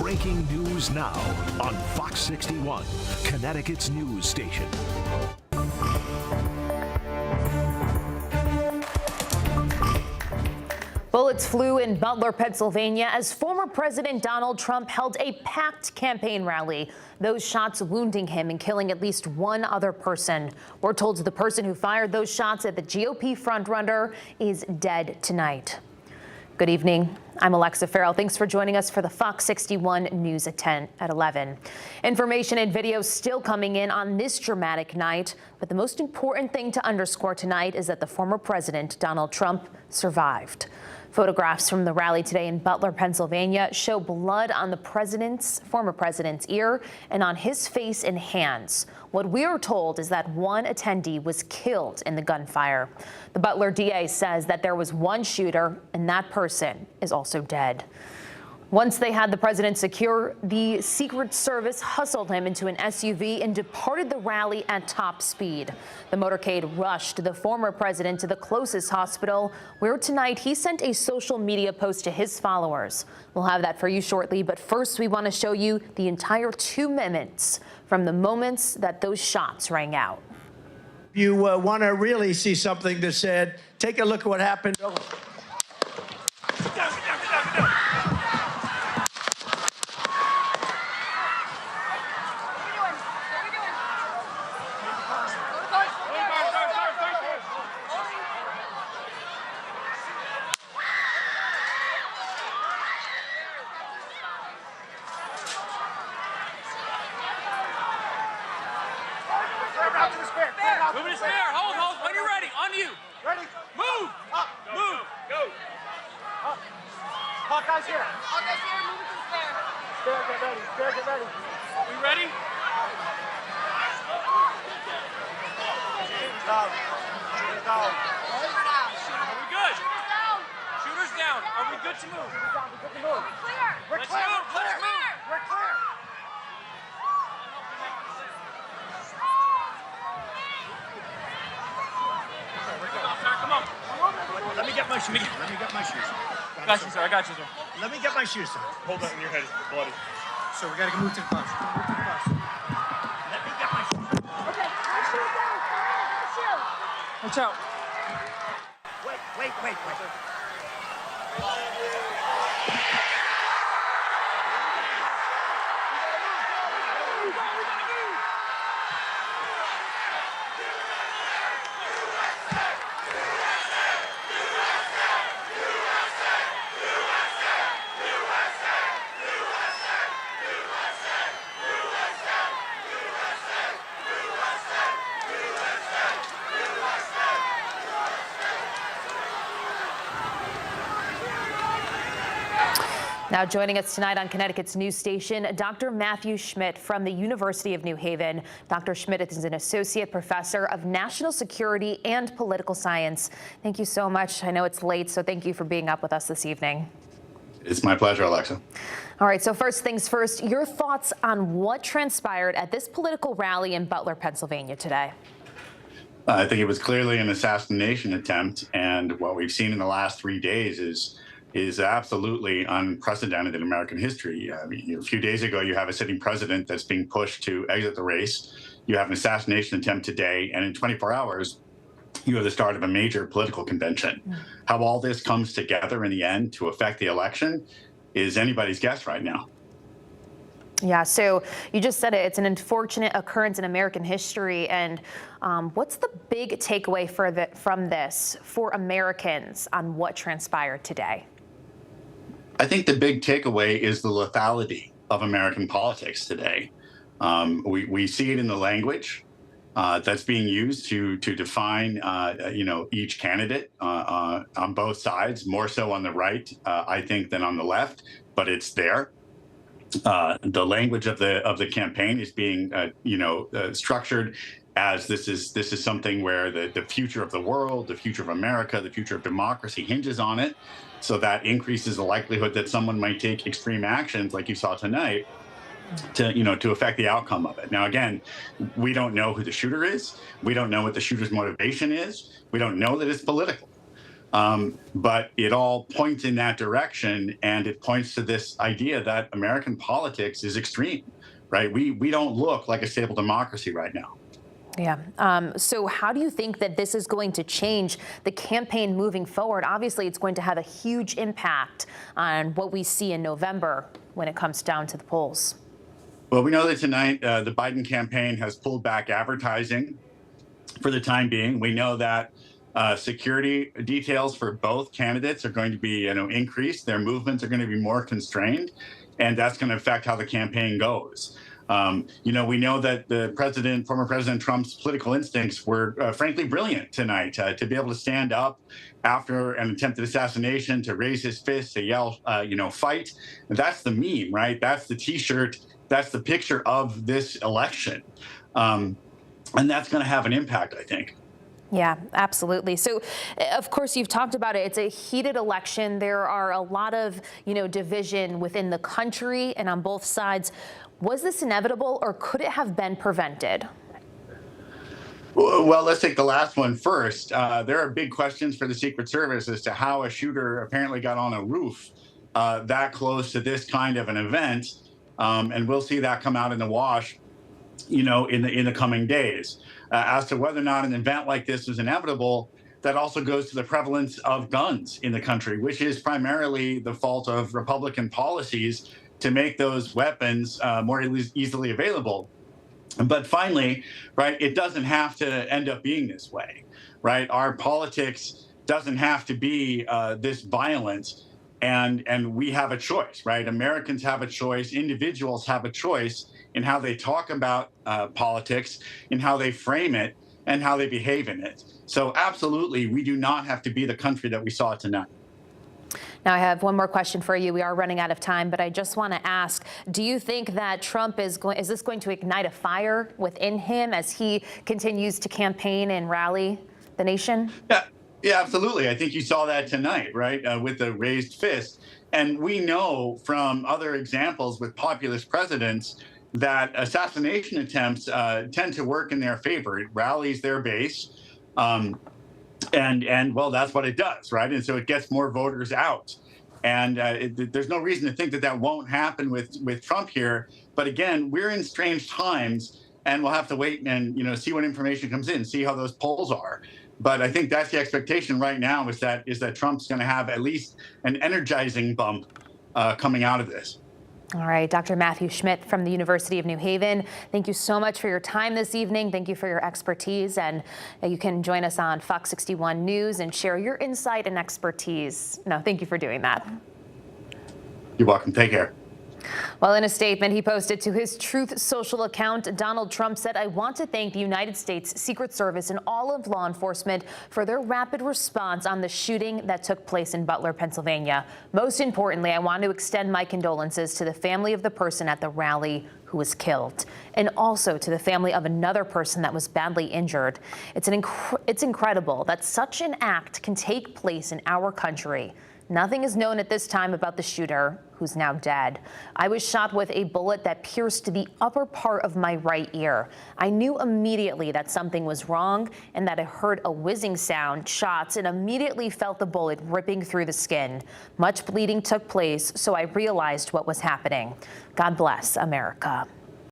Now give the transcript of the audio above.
Breaking news now on Fox 61, Connecticut's news station. Bullets flew in Butler, Pennsylvania, as former President Donald Trump held a packed campaign rally. Those shots wounding him and killing at least one other person. We're told the person who fired those shots at the GOP frontrunner is dead tonight. Good evening. I'm Alexa Farrell. Thanks for joining us for the Fox 61 News at 10 at 11. Information and video still coming in on this dramatic night, but the most important thing to underscore tonight is that the former president, Donald Trump, survived. Photographs from the rally today in Butler, Pennsylvania show blood on the former president's ear and on his face and hands. What we are told is that one attendee was killed in the gunfire. The Butler DA says that there was one shooter and that person is also dead. Once they had the president secure, the Secret Service hustled him into an SUV and departed the rally at top speed. The motorcade rushed the former president to the closest hospital, where tonight he sent a social media post to his followers. We'll have that for you shortly, but first we want to show you the entire 2 minutes from the moments that those shots rang out. You want to really see something that said, take a look at what happened. Moving to spare. Hold. When you're ready. On you. Ready? Move. Up. Move. Go. Up. Hawkeye's here. Hawkeye's here. Move it to the spare. Spare, get ready. Spare, get ready. We ready? Shooters down. Shooters down. Shooter down. Are we good? Shooter down. Shooters down. Are we good to move? Shooters down. We're good to move. We're clear. We're Let's clear. move. We're clear. Let's move. We're clear. Come on. Let me get my shoes. Let me get my shoes. I got you, sir. Let me get my shoes, sir. Hold that in your head. It's bloody. So we gotta move to the bus. Move to the bus. Let me get my shoes. Okay. My shoes down. My shoes. Watch out. Wait. Now joining us tonight on Connecticut's news station, Dr. Matthew Schmidt from the University of New Haven. Dr. Schmidt is an associate professor of national security and political science. Thank you so much. I know it's late, so thank you for being up with us this evening. It's my pleasure, Alexa. All right, so first things first, your thoughts on what transpired at this political rally in Butler, Pennsylvania today? I think it was clearly an assassination attempt, and what we've seen in the last 3 days is absolutely unprecedented in American history. I mean, a few days ago, you have a sitting president that's being pushed to exit the race. You have an assassination attempt today, and in 24 hours, you have the start of a major political convention. How all this comes together in the end to affect the election is anybody's guess right now. Yeah, so you just said it. It's an unfortunate occurrence in American history. And what's the big takeaway from this for Americans on what transpired today? I think the big takeaway is the lethality of American politics today. We see it in the language that's being used to define, each candidate on both sides, more so on the right, I think, than on the left. But it's there. The language of the campaign is being, structured as this is something where the future of the world, the future of America, the future of democracy hinges on it. So that increases the likelihood that someone might take extreme actions, like you saw tonight, to affect the outcome of it. Now, again, we don't know who the shooter is. We don't know what the shooter's motivation is. We don't know that it's political. But it all points in that direction, and it points to this idea that American politics is extreme, right? We don't look like a stable democracy right now. Yeah. So how do you think that this is going to change the campaign moving forward? Obviously, it's going to have a huge impact on what we see in November when it comes down to the polls. Well, we know that tonight the Biden campaign has pulled back advertising for the time being. We know that security details for both candidates are going to be increased. Their movements are going to be more constrained, and that's going to affect how the campaign goes. We know that former President Trump's political instincts were frankly brilliant tonight to be able to stand up after an attempted assassination, to raise his fist, to yell, fight. And that's the meme, right? That's the T-shirt. That's the picture of this election. And that's going to have an impact, I think. Yeah, absolutely. So, of course, you've talked about it. It's a heated election. There are a lot of, division within the country and on both sides. Was this inevitable, or could it have been prevented? Well, let's take the last one first. There are big questions for the Secret Service as to how a shooter apparently got on a roof that close to this kind of an event. And we'll see that come out in the wash, in the coming days. As to whether or not an event like this was inevitable, that also goes to the prevalence of guns in the country, which is primarily the fault of Republican policies to make those weapons more easily available. But finally, right, it doesn't have to end up being this way, right? Our politics doesn't have to be this violent, and we have a choice, right? Americans have a choice, individuals have a choice in how they talk about politics, in how they frame it, and how they behave in it. So absolutely, we do not have to be the country that we saw tonight. Now, I have one more question for you. We are running out of time, but I just want to ask, do you think that Trump is this going to ignite a fire within him as he continues to campaign and rally the nation? Yeah, absolutely. I think you saw that tonight, right, with the raised fist. And we know from other examples with populist presidents that assassination attempts tend to work in their favor. It rallies their base. And well, that's what it does, right? And so it gets more voters out. And there's no reason to think that that won't happen with Trump here. But again, we're in strange times, and we'll have to wait and see what information comes in, see how those polls are. But I think that's the expectation right now is that Trump's going to have at least an energizing bump coming out of this. All right, Dr. Matthew Schmidt from the University of New Haven, thank you so much for your time this evening. Thank you for your expertise. And you can join us on Fox 61 News and share your insight and expertise. No, thank you for doing that. You're welcome. Take care. Well, in a statement he posted to his Truth Social account, Donald Trump said, "I want to thank the United States Secret Service and all of law enforcement for their rapid response on the shooting that took place in Butler, Pennsylvania. Most importantly, I want to extend my condolences to the family of the person at the rally who was killed, and also to the family of another person that was badly injured. It's incredible that such an act can take place in our country. Nothing is known at this time about the shooter, who's now dead. I was shot with a bullet that pierced the upper part of my right ear. I knew immediately that something was wrong and that I heard a whizzing sound, shots, and immediately felt the bullet ripping through the skin. Much bleeding took place, so I realized what was happening. God bless America."